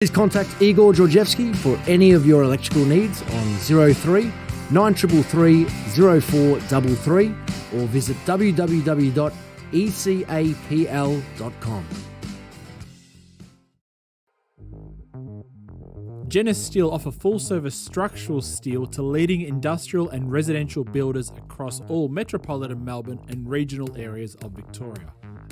Please contact Igor Georgievsky for any of your electrical needs on 03 9333 0433 or visit www.ecapl.com. Genis Steel offer full-service structural steel to leading industrial and residential builders across all metropolitan Melbourne and regional areas of Victoria.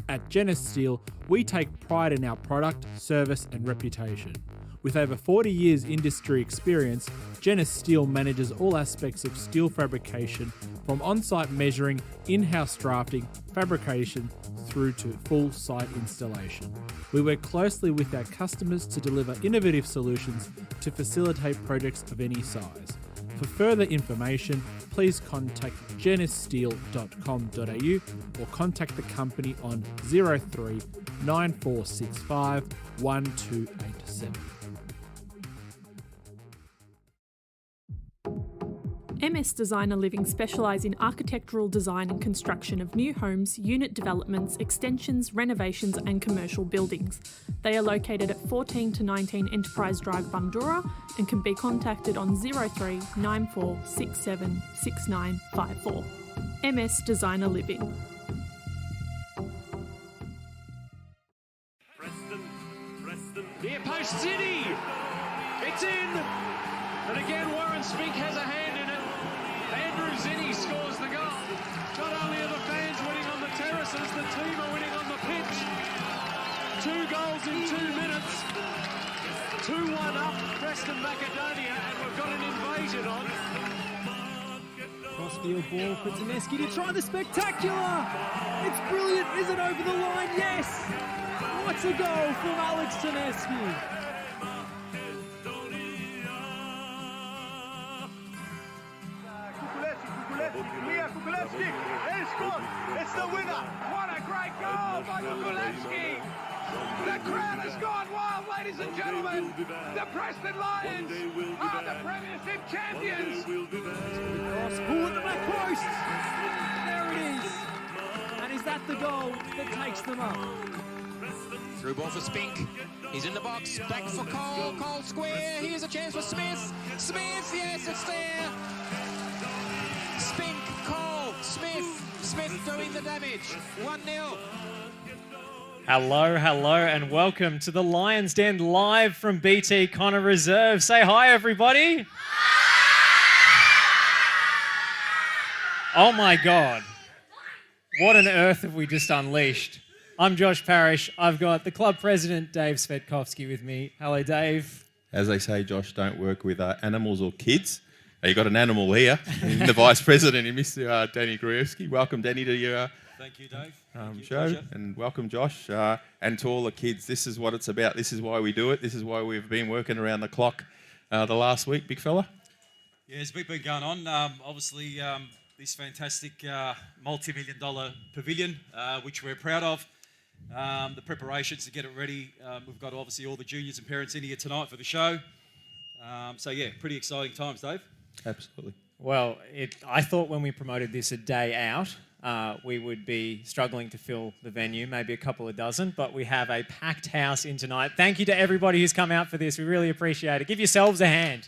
At Genis Steel, we take pride in our product, service and reputation. With over 40 years industry experience, Genis Steel manages all aspects of steel fabrication, from on-site measuring, in-house drafting, fabrication, through to full site installation. We work closely with our customers to deliver innovative solutions to facilitate projects of any size. For further information, please contact genissteel.com.au or contact the company on 03 9465 1287. MS Designer Living specialise in architectural design and construction of new homes, unit developments, extensions, renovations and commercial buildings. They are located at 14 to 19 Enterprise Drive, Bundoora, and can be contacted on 03 9467 6954. MS Designer Living. Preston, near post City. It's in. And again, Warren Spink has a hand in it. Andrew Zinni scores the goal. Not only are the fans winning on the terraces, the team are winning on the pitch. 2 goals in 2 minutes. 2-1 up, Preston Macedonia, and we've got an invasion on. Crossfield ball for Taneski to try the spectacular. It's brilliant. Is it over the line? Yes. What's a goal from Alex Taneski? Piculovski, they scored. It's the winner. What a great goal by Piculovski. The crowd has gone wild, ladies and gentlemen. The Preston Lions are the Premiership champions. Cross ball at the back post. There it is. And is that the goal that takes them up? Through ball for Spink. He's in the box. Back for Cole. Cole square. Here's a chance for Smith. Smith, yes, it's there. Spink, Cole, Smith doing the damage. 1-0. Hello, and welcome to the Lions Den live from BT Connor Reserve. Say hi, everybody. Oh my God. What on earth have we just unleashed? I'm Josh Parrish. I've got the club president, Dave Svetkovsky, with me. Hello, Dave. As they say, Josh, don't work with animals or kids. You got an animal here, the Vice President, Mr. Danny Gruevski. Welcome, Danny, to your Thank you, Dave. show. Pleasure. And welcome, Josh. And to all the kids, this is what it's about. This is why we do it. This is why we've been working around the clock the last week, big fella. Yeah, there's a big going on. Obviously, this fantastic multi-million-dollar pavilion, which we're proud of. The preparations to get it ready. We've got obviously all the juniors and parents in here tonight for the show. So yeah, pretty exciting times, Dave. Absolutely. Well, I thought when we promoted this a day out, we would be struggling to fill the venue, maybe a couple of dozen, but we have a packed house in tonight. Thank you to everybody who's come out for this. We really appreciate it. Give yourselves a hand.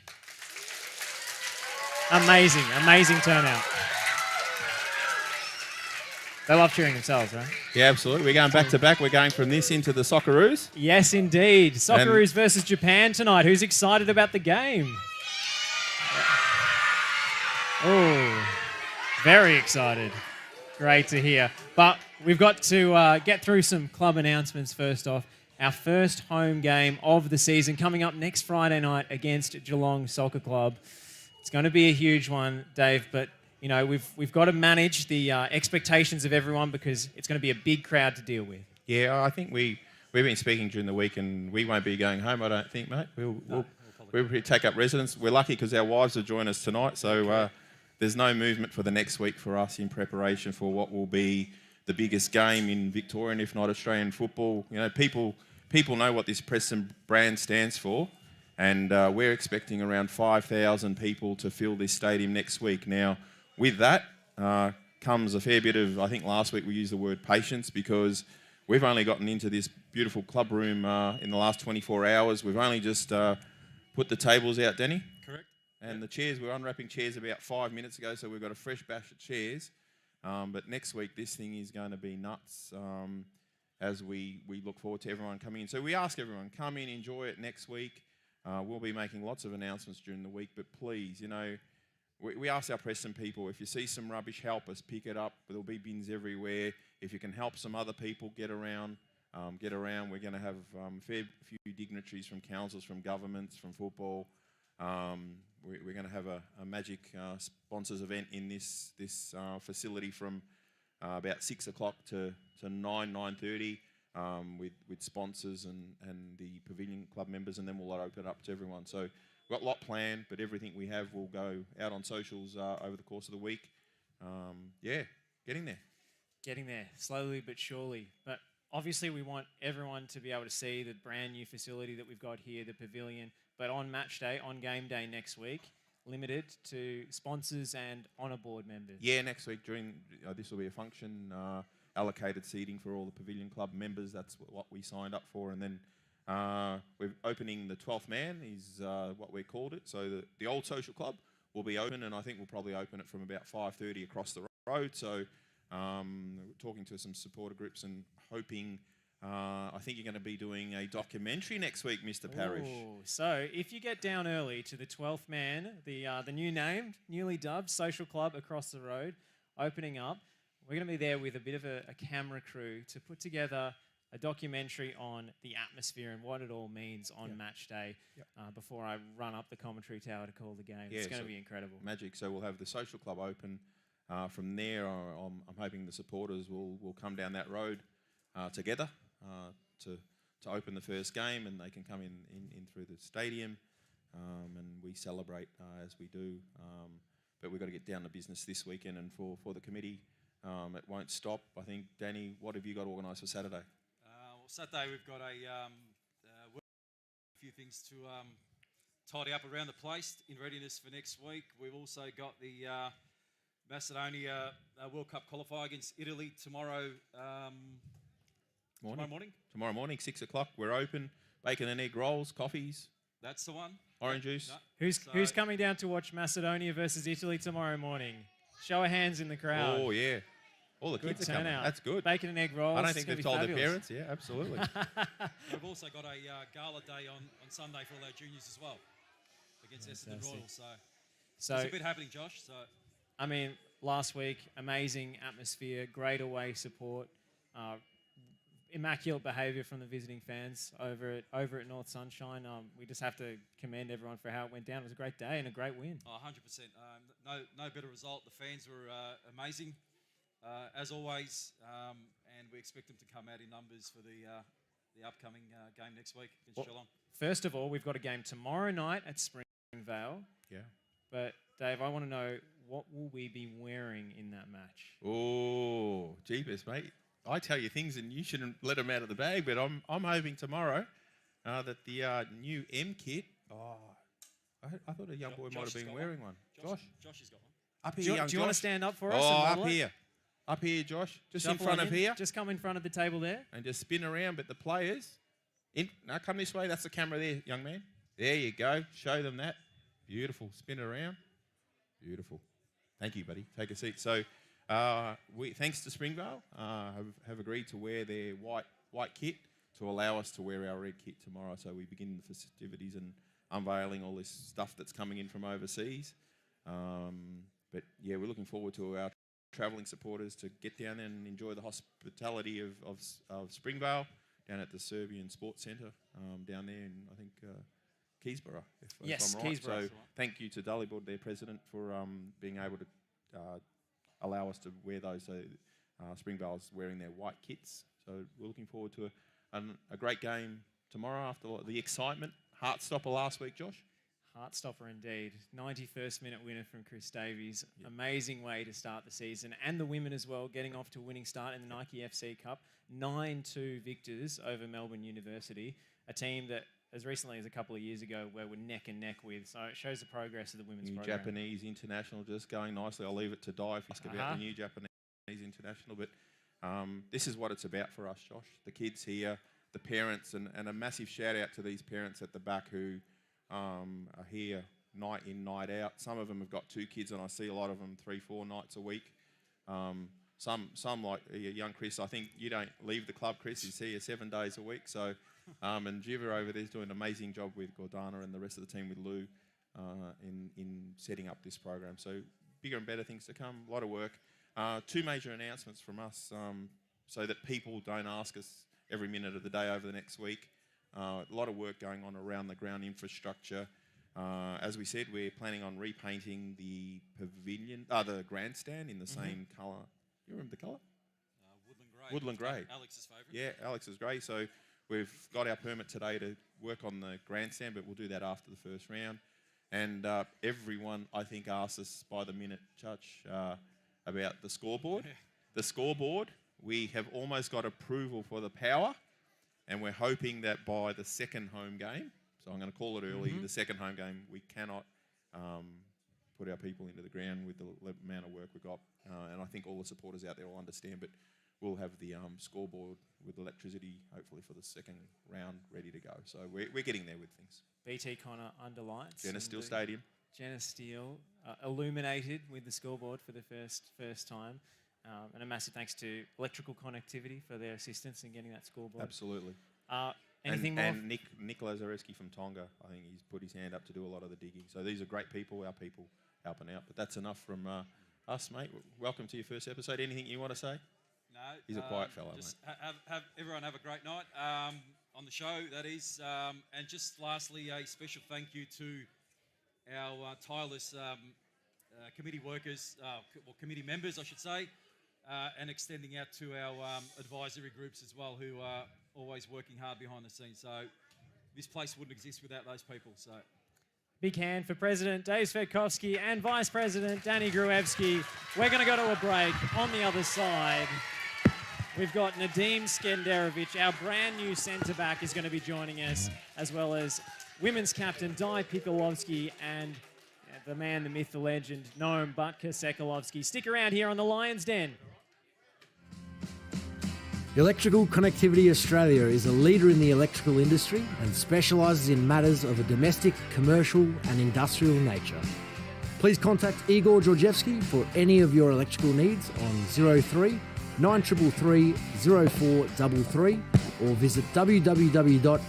Amazing turnout. They love cheering themselves, right? Yeah, absolutely. We're going back to back. We're going from this into the Socceroos. Yes, indeed. Socceroos versus Japan tonight. Who's excited about the game? Oh, very excited. Great to hear. But we've got to get through some club announcements first off. Our first home game of the season coming up next Friday night against Geelong Soccer Club. It's going to be a huge one, Dave, but you know, we've got to manage the expectations of everyone because it's going to be a big crowd to deal with. Yeah, I think we've been speaking during the week and we won't be going home, I don't think, mate. We'll take up residence. We're lucky because our wives will join us tonight, so there's no movement for the next week for us in preparation for what will be the biggest game in Victorian, if not Australian football. You know, people know what this Preston brand stands for, and we're expecting around 5,000 people to fill this stadium next week. Now, with that comes a fair bit of, I think last week we used the word patience because we've only gotten into this beautiful club room in the last 24 hours. We've only just put the tables out, Danny. Correct. And the chairs, we're unwrapping chairs about 5 minutes ago, so we've got a fresh batch of chairs. But next week, this thing is going to be nuts as we look forward to everyone coming in. So we ask everyone, come in, enjoy it next week. We'll be making lots of announcements during the week, but please, we ask our Preston people, if you see some rubbish, help us pick it up. There'll be bins everywhere. If you can help some other people get around. We're going to have a fair few dignitaries from councils, from governments, from football. We're going to have a magic sponsors event in this facility from about 6 o'clock to 9:30 with sponsors and the Pavilion Club members, and then we'll open it up to everyone. So we've got a lot planned, but everything we have will go out on socials over the course of the week. Getting there. Getting there, slowly but surely. But obviously we want everyone to be able to see the brand new facility that we've got here, the Pavilion. But on match day, on game day next week, limited to sponsors and honour board members. Yeah, next week this will be a function, allocated seating for all the Pavilion Club members. That's what we signed up for. And then we're opening the 12th man is what we called it. So the old social club will be open, and I think we'll probably open it from about 5:30 across the road. So talking to some supporter groups and hoping, I think you're going to be doing a documentary next week, Mr. Parrish. Ooh, so if you get down early to the 12th man, the newly dubbed social club across the road, opening up, we're going to be there with a bit of a camera crew to put together a documentary on the atmosphere and what it all means on match day before I run up the commentary tower to call the game. It's going to be incredible. Magic. So we'll have the social club open. From there, I'm hoping the supporters will come down that road together to open the first game, and they can come in through the stadium, and we celebrate as we do. But we've got to get down to business this weekend, and for the committee, it won't stop. I think, Danny, what have you got organised for Saturday? Saturday we've got a few things to tidy up around the place in readiness for next week. We've also got the Macedonia World Cup qualifier against Italy tomorrow morning. Tomorrow morning, 6 o'clock. We're open. Bacon and egg rolls, coffees. That's the one. Orange juice. No. Who's coming down to watch Macedonia versus Italy tomorrow morning? Show of hands in the crowd. Oh, yeah. All the kids are coming. That's good. Bacon and egg rolls. I don't think they've told their parents. Yeah, absolutely. We've also got a gala day on Sunday for all our juniors as well against Essendon Royals. So there's a bit happening, Josh. So I mean, last week, amazing atmosphere, great away support, immaculate behaviour from the visiting fans over at North Sunshine. We just have to commend everyone for how it went down. It was a great day and a great win. 100%. No better result. The fans were amazing, as always, and we expect them to come out in numbers for the upcoming game next week against Geelong. First of all, we've got a game tomorrow night at Springvale. Yeah. But, Dave, I want to know, what will we be wearing in that match? Oh, jeepers, mate. I tell you things and you shouldn't let them out of the bag, but I'm hoping tomorrow that the new M kit, I thought a young boy might have been wearing one. Josh has got one. Up here, do you want to stand up for us? Oh, up here, Josh. Just in front of here. Just come in front of the table there. And just spin around, but the players, now come this way. That's the camera there, young man. There you go. Show them that. Beautiful. Spin around. Beautiful. Thank you, buddy. Take a seat. So, thanks to Springvale, have agreed to wear their white kit to allow us to wear our red kit tomorrow. So we begin the festivities and unveiling all this stuff that's coming in from overseas. But yeah, we're looking forward to our travelling supporters to get down there and enjoy the hospitality of Springvale down at the Serbian Sports Centre down there in, I think, Keysborough, if I'm right. Keysborough. So thank you to Dalibor, their president, for being able to allow us to wear those. So Springvale's wearing their white kits. So we're looking forward to a great game tomorrow after the excitement. Heartstopper last week, Josh. Heartstopper indeed. 91st minute winner from Chris Davies. Yep. Amazing way to start the season. And the women as well, getting off to a winning start in the Nike FC Cup. 9-2 victors over Melbourne University, a team that as recently as a couple of years ago where we're neck and neck with. So it shows the progress of the women's program. Japanese international just going nicely. I'll leave it to Di if you ask about the new Japanese international. But This is what it's about for us, Josh. The kids here, the parents, and a massive shout out to these parents at the back who are here night in, night out. Some of them have got 2 kids, and I see a lot of them 3-4 nights a week. Some like young Chris, I think you don't leave the club, Chris. He's here 7 days a week. So, and Jiva over there is doing an amazing job with Gordana and the rest of the team with Lou in setting up this program. So bigger and better things to come. A lot of work. 2 major announcements from us so that people don't ask us every minute of the day over the next week. A lot of work going on around the ground infrastructure. As we said, we're planning on repainting the pavilion, the grandstand in the same colour. You remember the colour? Woodland grey. Woodland grey. Alex's favourite. Yeah, Alex's grey. So we've got our permit today to work on the grandstand, but we'll do that after the first round. And everyone, I think, asks us by the minute, Church, about the scoreboard. Yeah. The scoreboard, we have almost got approval for the power, and we're hoping that by the second home game, so I'm going to call it early, the second home game, we cannot put our people into the ground with the amount of work we've got. And I think all the supporters out there will understand, but we'll have the scoreboard with electricity, hopefully, for the second round ready to go. So we're getting there with things. BT Connor underlights. Genesis Steel Stadium. Genesis Steel illuminated with the scoreboard for the first time. And a massive thanks to Electrical Connectivity for their assistance in getting that scoreboard. Absolutely. Anything more? And Nick Lazareski from Tonga, I think he's put his hand up to do a lot of the digging. So these are great people, our people helping out. But that's enough from us, mate. Welcome to your first episode. Anything you want to say? No. He's a quiet fellow, just mate. Have everyone have a great night on the show, that is. And just lastly, a special thank you to our tireless committee workers, or committee members, I should say, and extending out to our advisory groups as well, who are always working hard behind the scenes. So this place wouldn't exist without those people. So big hand for President Dave Svetkovsky and Vice President Danny Gruevski. We're going to go to a break. On the other side, we've got Nedim Skenderevic, our brand new centre-back, is going to be joining us, as well as women's captain Di Piculovski and the man, the myth, the legend, Naum Sekulo. Stick around here on the Lions Den. Electrical Connectivity Australia is a leader in the electrical industry and specialises in matters of a domestic, commercial and industrial nature. Please contact Igor Georgievsky for any of your electrical needs on 03 9333 0433 or visit www.ecapl.com.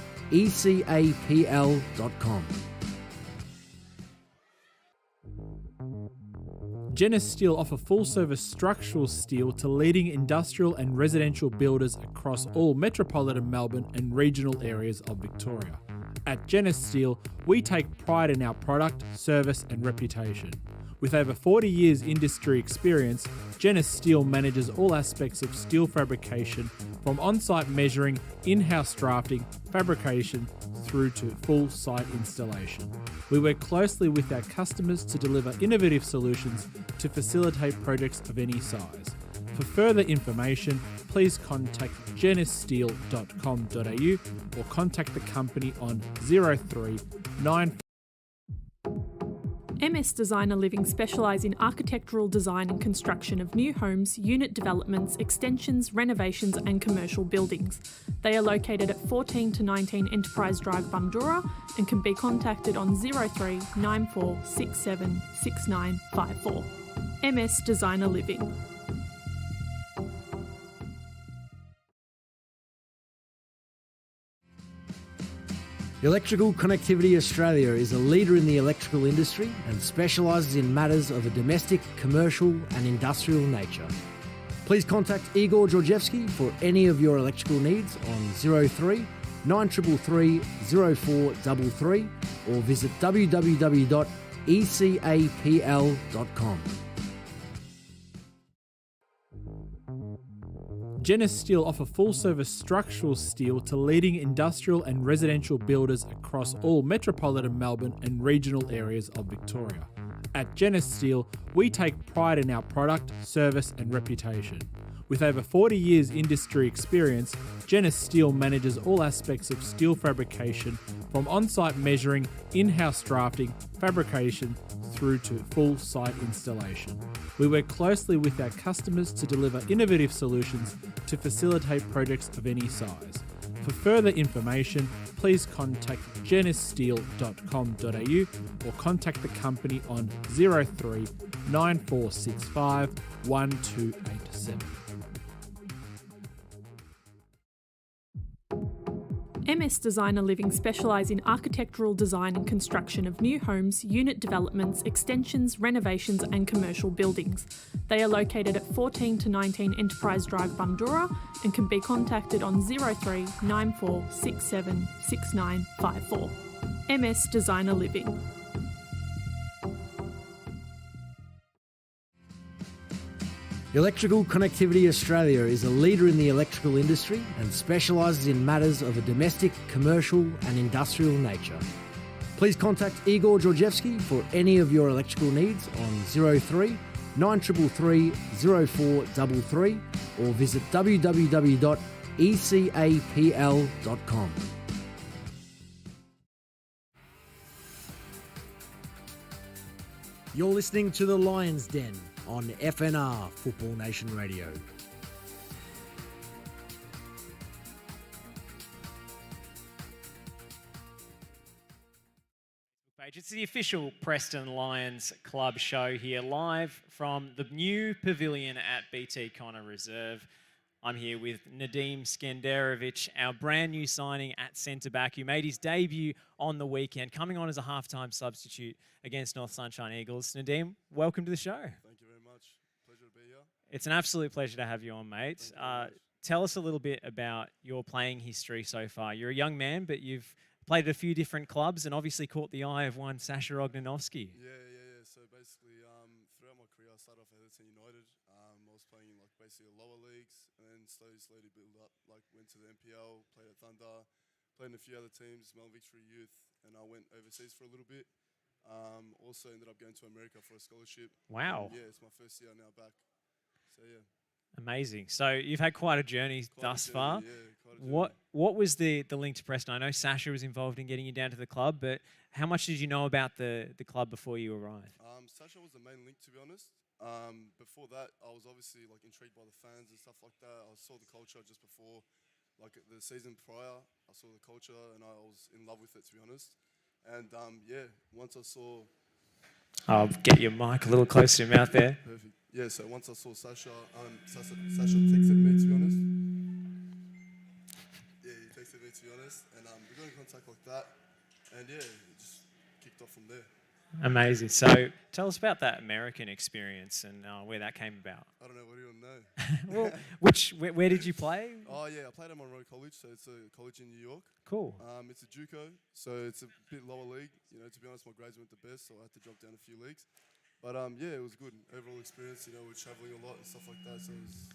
Genesis Steel offer full-service structural steel to leading industrial and residential builders across all metropolitan Melbourne and regional areas of Victoria. At Genesis Steel, we take pride in our product, service and reputation. With over 40 years industry experience, Genesis Steel manages all aspects of steel fabrication, from on-site measuring, in-house drafting, fabrication, through to full site installation. We work closely with our customers to deliver innovative solutions to facilitate projects of any size. For further information, please contact genessteel.com.au or contact the company on 0394. MS Designer Living specialise in architectural design and construction of new homes, unit developments, extensions, renovations and commercial buildings. They are located at 14 to 19 Enterprise Drive, Bundoora, and can be contacted on 03 94 67 6954. MS Designer Living. Electrical Connectivity Australia is a leader in the electrical industry and specialises in matters of a domestic, commercial and industrial nature. Please contact Igor Georgievsky for any of your electrical needs on 03 9333 0433 or visit www.ecapl.com. Genesis Steel offer full-service structural steel to leading industrial and residential builders across all metropolitan Melbourne and regional areas of Victoria. At Genesis Steel, we take pride in our product, service and reputation. With over 40 years industry experience, Genis Steel manages all aspects of steel fabrication, from on-site measuring, in-house drafting, fabrication, through to full site installation. We work closely with our customers to deliver innovative solutions to facilitate projects of any size. For further information, please contact genissteel.com.au or contact the company on 03 9465 1287. MS Designer Living specialise in architectural design and construction of new homes, unit developments, extensions, renovations and commercial buildings. They are located at 14 to 19 Enterprise Drive, Bundoora, and can be contacted on 03 9467 6954. MS Designer Living. Electrical Connectivity Australia is a leader in the electrical industry and specialises in matters of a domestic, commercial and industrial nature. Please contact Igor Georgievsky for any of your electrical needs on 03 9333 0433 or visit www.ecapl.com. You're listening to The Lion's Den on FNR Football Nation Radio. It's the official Preston Lions Club show here, live from the new pavilion at BT Connor Reserve. I'm here with Nedim Skenderevic, our brand new signing at centre-back, who made his debut on the weekend, coming on as a half-time substitute against North Sunshine Eagles. Nedim, welcome to the show. Thank you very much. Pleasure to be here. It's an absolute pleasure to have you on, mate. Tell us a little bit about your playing history so far. You're a young man, but you've played at a few different clubs and obviously caught the eye of one Sasha Ognanovsky. Yeah. So basically, throughout my career, I started off at Everton United. I was playing like basically lower leagues, and then slowly built up. Like went to the NPL, played at Thunder, played in a few other teams, Melbourne Victory Youth, and I went overseas for a little bit. Also ended up going to America for a scholarship. Wow. Yeah, it's my first year now back. So yeah. Amazing. So you've had quite a journey thus far. Yeah, quite a journey. What was the link to Preston? I know Sasha was involved in getting you down to the club, but how much did you know about the club before you arrived? Sasha was the main link, to be honest. Before that, I was obviously like intrigued by the fans and stuff like that. I saw the culture just before, like the season prior. I saw the culture and I was in love with it, to be honest. And once I saw... I'll get your mic a little closer to your mouth there. Perfect. Yeah, so once I saw Sasha texted me, to be honest. Yeah, he texted me, to be honest. And we got in contact like that. And yeah, it just kicked off from there. Amazing. So tell us about that American experience and where that came about. I don't know, what do you want to know? Well, where did you play? Oh yeah, I played at Monroe College, so it's a college in New York. Cool. It's a JUCO, so it's a bit lower league. You know, to be honest, my grades weren't the best, so I had to drop down a few leagues. But yeah, it was good. Overall experience, you know, we're traveling a lot and stuff like that, so it was,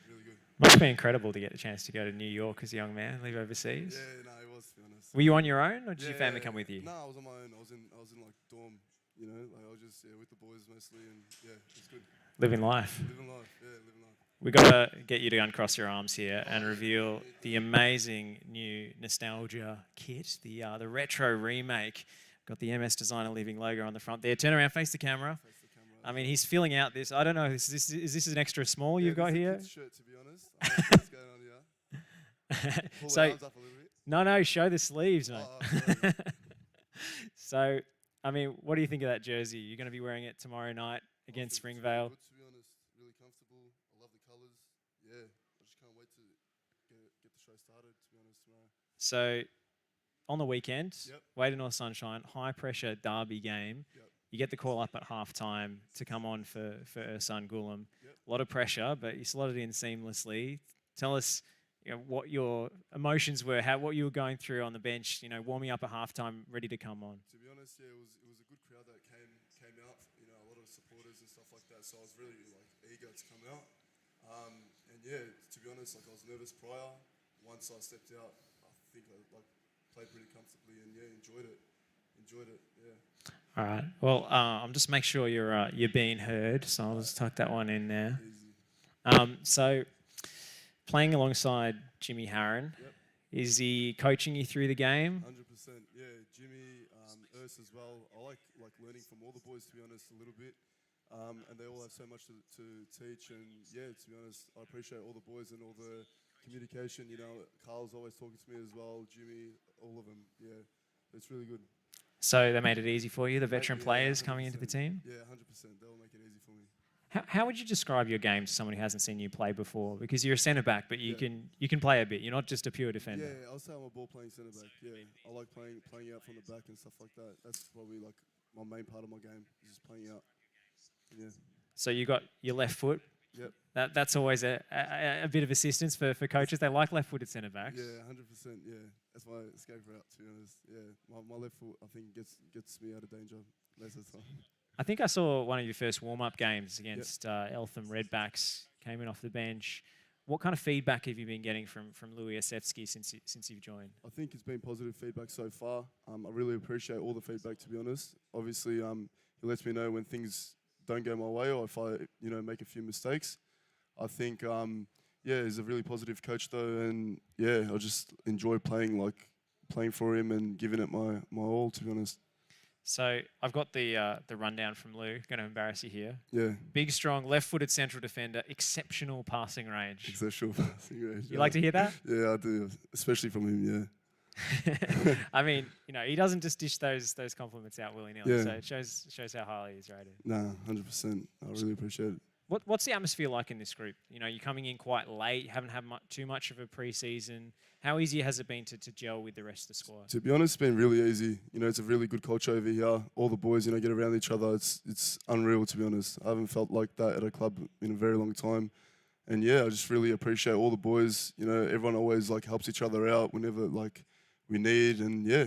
really good. Must be incredible to get the chance to go to New York as a young man, live overseas. Yeah, no, it was, to be honest. Were you on your own, or did your family come with you? No, I was on my own. I was in like dorm, you know, like I was just with the boys mostly, and yeah, it was good. Living life. Living life. We've got to get you to uncross your arms here and reveal the amazing new nostalgia kit, the retro remake. Got the MS Designer Living logo on the front there. Turn around, face the camera. I mean, he's filling out this. I don't know, is this an extra small you've got here? It's a kid's shirt, to be honest. I don't know what's going on here. Pull the arms up a little bit. No, show the sleeves, mate. Sorry. So, I mean, what do you think of that jersey? You're going to be wearing it tomorrow night against Springvale. Good, to be honest. Really comfortable. I love the colours. Yeah, I just can't wait to get the show started, to be honest, tomorrow. So, on the weekend, Yep. Wade and North Sunshine, high-pressure derby game. Yep. You get the call up at half-time to come on for Ersan Gulam. Yep. A lot of pressure, but you slotted in seamlessly. Tell us, what your emotions were, what you were going through on the bench, warming up at half-time, ready to come on. To be honest, yeah, it was a good crowd that came out. A lot of supporters and stuff like that. So I was really eager to come out. And yeah, to be honest, I was nervous prior. Once I stepped out, I think I played pretty comfortably and yeah, enjoyed it. Yeah. All right. Well, I'm just make sure you're being heard. So I'll just tuck that one in there. Easy. So playing alongside Jimmy Harron. Yep. Is he coaching you through the game? 100%. Yeah, Jimmy, Urs as well. I like learning from all the boys, to be honest, a little bit. And they all have so much to teach. And yeah, to be honest, I appreciate all the boys and all the communication. You know, Carl's always talking to me as well. Jimmy, all of them. Yeah, it's really good. So they made it easy for you, the veteran players 100%. coming into the team? Yeah, 100%. They'll make it easy for me. How would you describe your game to someone who hasn't seen you play before? Because you're a centre back, but you can play a bit. You're not just a pure defender. Yeah, I'll say I'm a ball playing centre back. Yeah, I like playing out from the back and stuff like that. That's probably like my main part of my game, is just playing out. Yeah. So you got your left foot. Yep. That's always a bit of assistance for coaches. They like left-footed centre backs. Yeah, 100%. Yeah, that's my escape route, to be honest. Yeah, my left foot, I think, gets me out of danger most of the time. I think I saw one of your first warm-up games against Eltham Redbacks. Came in off the bench. What kind of feedback have you been getting from Louis Asevsky since you've joined? I think it's been positive feedback so far. I really appreciate all the feedback, to be honest. Obviously, he lets me know when things don't go my way or if I, make a few mistakes. I think, he's a really positive coach though, and yeah, I just enjoy playing for him and giving it my all, to be honest. So I've got the rundown from Lou. Going to embarrass you here. Yeah. Big, strong, left-footed central defender, exceptional passing range. Exceptional passing range. You like to hear that? Yeah, I do, especially from him. Yeah. I mean, he doesn't just dish those compliments out willy-nilly. Yeah. So it shows how highly he's rated. Nah, 100%. I really appreciate it. What's the atmosphere like in this group? You're coming in quite late. You haven't had too much of a pre-season. How easy has it been to gel with the rest of the squad? To be honest, it's been really easy. It's a really good culture over here. All the boys, get around each other. It's unreal, to be honest. I haven't felt like that at a club in a very long time. And yeah, I just really appreciate all the boys. Everyone always helps each other out whenever we need. And yeah,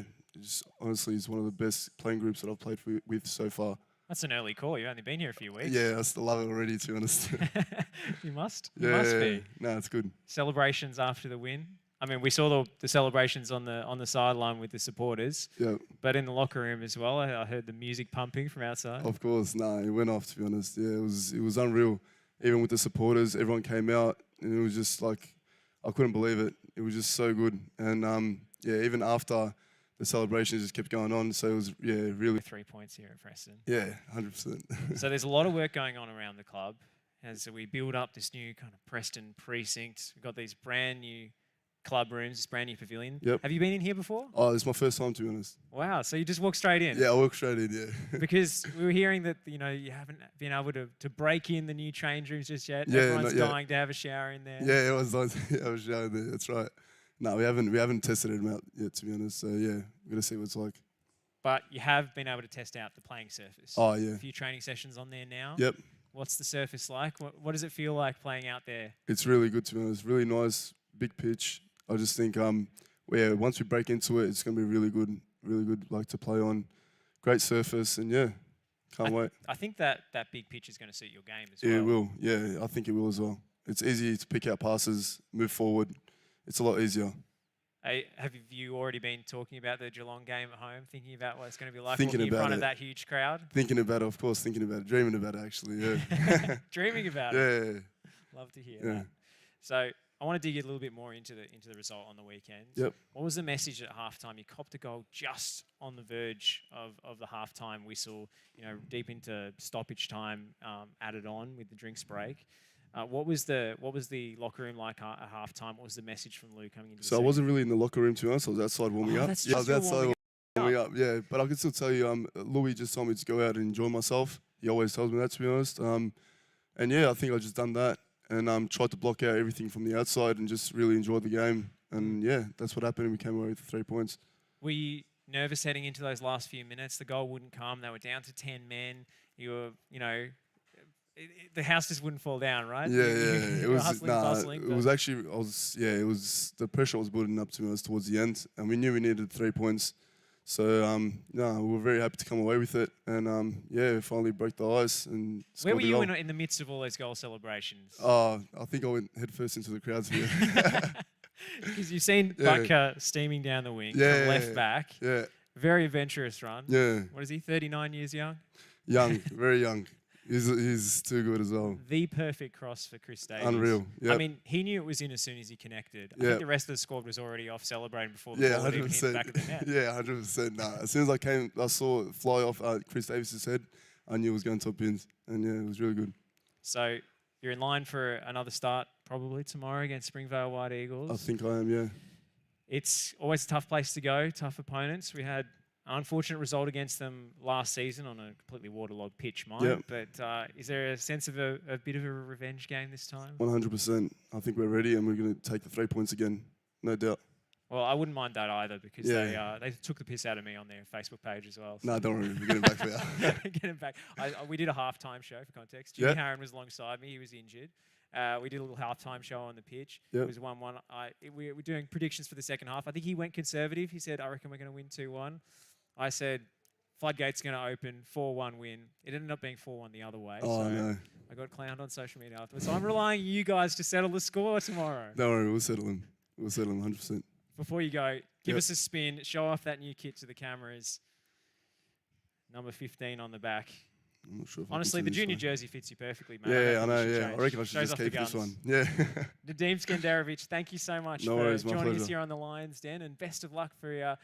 honestly, it's one of the best playing groups that I've played with so far. That's an early call. You've only been here a few weeks. Yeah, I still love it already, to be honest. You must. Yeah, You must be. No, it's good. Celebrations after the win. I mean, we saw the celebrations on the sideline with the supporters. Yeah. But in the locker room as well, I heard the music pumping from outside. Of course, it went off, to be honest. Yeah, it was unreal. Even with the supporters, everyone came out, and it was just I couldn't believe it. It was just so good. And even after the celebrations just kept going on, so it was really 3 points here at Preston. Yeah, 100%. So there's a lot of work going on around the club as we build up this new kind of Preston precinct. We've got these brand new club rooms, this brand new pavilion. Yep. Have you been in here before? Oh, it's my first time, to be honest. Wow, so you just walked straight in? Yeah, I walked straight in, yeah. Because we were hearing that, you haven't been able to break in the new change rooms just yet. Yeah, Everyone's dying to have a shower in there. Yeah, it was nice. I was showering there, that's right. No, we haven't tested it out yet, to be honest. So yeah, we're gonna see what it's like. But you have been able to test out the playing surface. Oh yeah. A few training sessions on there now. Yep. What's the surface like? What does it feel like playing out there? It's really good, to be honest. Really nice, big pitch. I just think once we break into it, it's gonna be really good to play on. Great surface, and yeah, can't wait. I think that big pitch is going to suit your game as well. Yeah, it will. Yeah, I think it will as well. It's easy to pick out passes, move forward. It's a lot easier. Have you already been talking about the Geelong game at home, thinking about what it's going to be like Thinking walking in front about of it. that huge crowd? Thinking about it, of course. Thinking about it. Dreaming about it, actually. Yeah. Dreaming about it. Yeah. Love to hear Yeah. that. So I want to dig a little bit more into the result on the weekend. Yep. What was the message at halftime? You copped a goal just on the verge of the halftime whistle. Deep into stoppage time, added on with the drinks break. What was the locker room like at halftime? What was the message from Lou coming into the So I wasn't really in the locker room, to be honest. I was outside warming up. That's Yeah, I just was outside warming up. up. Yeah, but I can still tell you, Louis just told me to go out and enjoy myself. He always tells me that, to be honest. And yeah, I think I just done that and tried to block out everything from the outside and just really enjoyed the game. And yeah, that's what happened. And we came away with the 3 points. Were you nervous heading into those last few minutes? The goal wouldn't come. They were down to 10 men. You were, the house just wouldn't fall down, right? Yeah, It was actually, it was the pressure was building up to us towards the end, and we knew we needed 3 points. So we were very happy to come away with it, and finally broke the ice and Where scored were the you goal. in the midst of all those goal celebrations? I think I went headfirst into the crowds here. Because you've seen Butker steaming down the wing, from left back. Yeah. Very adventurous run. Yeah. What is he, 39 years young? Young, very young. He's too good as well. The perfect cross for Chris Davies. Unreal. Yep. I mean, he knew it was in as soon as he connected. I think the rest of the squad was already off celebrating before the ball even hit the back of the net. Yeah, 100%. Nah. As soon as I saw it fly off Chris Davies' head, I knew it was going top bins. And yeah, it was really good. So you're in line for another start probably tomorrow against Springvale White Eagles. I think I am, yeah. It's always a tough place to go, tough opponents. We had an unfortunate result against them last season on a completely waterlogged pitch, Mike. Yep. But is there a sense of a bit of a revenge game this time? 100%. I think we're ready and we're going to take the 3 points again, no doubt. Well, I wouldn't mind that either because they took the piss out of me on their Facebook page as well. So. No, don't worry. We're getting back for you. Getting back. We did a halftime show for context. Jimmy Harron was alongside me. He was injured. We did a little halftime show on the pitch. It was 1-1. We're doing predictions for the second half. I think he went conservative. He said, I reckon we're going to win 2-1. I said, floodgate's going to open, 4-1 win. It ended up being 4-1 the other way. Oh, no. I got clowned on social media afterwards. So I'm relying on you guys to settle the score tomorrow. Don't worry, we'll settle him. We'll settle him 100%. Before you go, give us a spin. Show off that new kit to the cameras. Number 15 on the back. I'm not sure if honestly, the junior jersey fits you perfectly, mate. Yeah, I know, yeah. I reckon I should just keep this one. Yeah. Nedim Skenderevic, thank you so much for joining us here on the Lions Den, and best of luck for your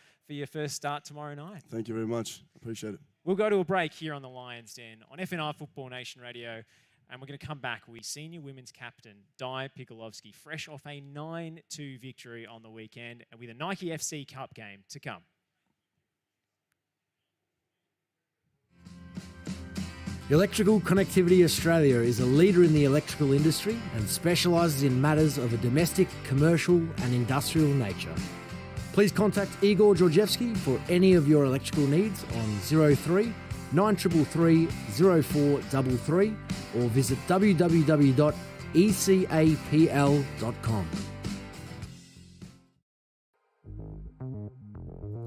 first start tomorrow night. Thank you very much. Appreciate it. We'll go to a break here on the Lions Den on FNI Football Nation Radio, and we're going to come back with senior women's captain, Di Piculovski, fresh off a 9-2 victory on the weekend, and with a Nike FC Cup game to come. Electrical Connectivity Australia is a leader in the electrical industry and specialises in matters of a domestic, commercial and industrial nature. Please contact Igor Georgievsky for any of your electrical needs on 03 9333 0433 or visit www.ecapl.com.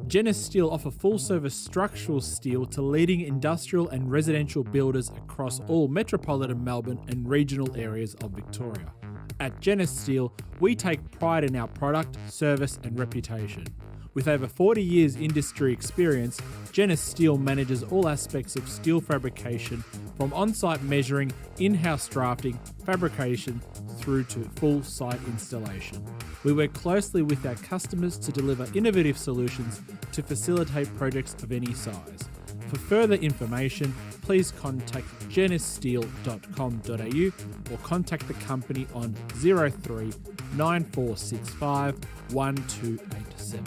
Genesis Steel offer full-service structural steel to leading industrial and residential builders across all metropolitan Melbourne and regional areas of Victoria. At Genesis Steel, we take pride in our product, service and reputation. With over 40 years industry experience, Genesis Steel manages all aspects of steel fabrication, from on-site measuring, in-house drafting, fabrication, through to full site installation. We work closely with our customers to deliver innovative solutions to facilitate projects of any size. For further information, please contact genissteel.com.au or contact the company on 03 9465 1287.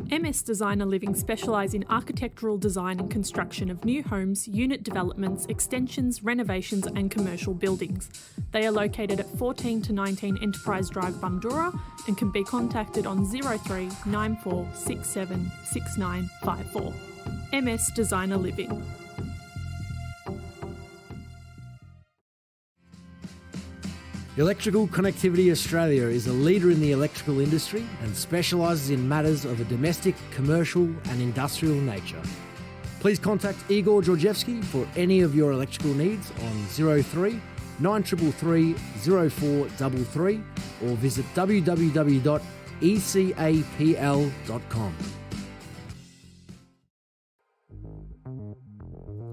MS Designer Living specialise in architectural design and construction of new homes, unit developments, extensions, renovations and commercial buildings. They are located at 14 to 19 Enterprise Drive, Bundura, and can be contacted on 03 9467 6954. MS Designer Living. Electrical Connectivity Australia is a leader in the electrical industry and specialises in matters of a domestic, commercial and industrial nature. Please contact Igor Georgievsky for any of your electrical needs on 03 9333 0433 or visit www.ecapl.com.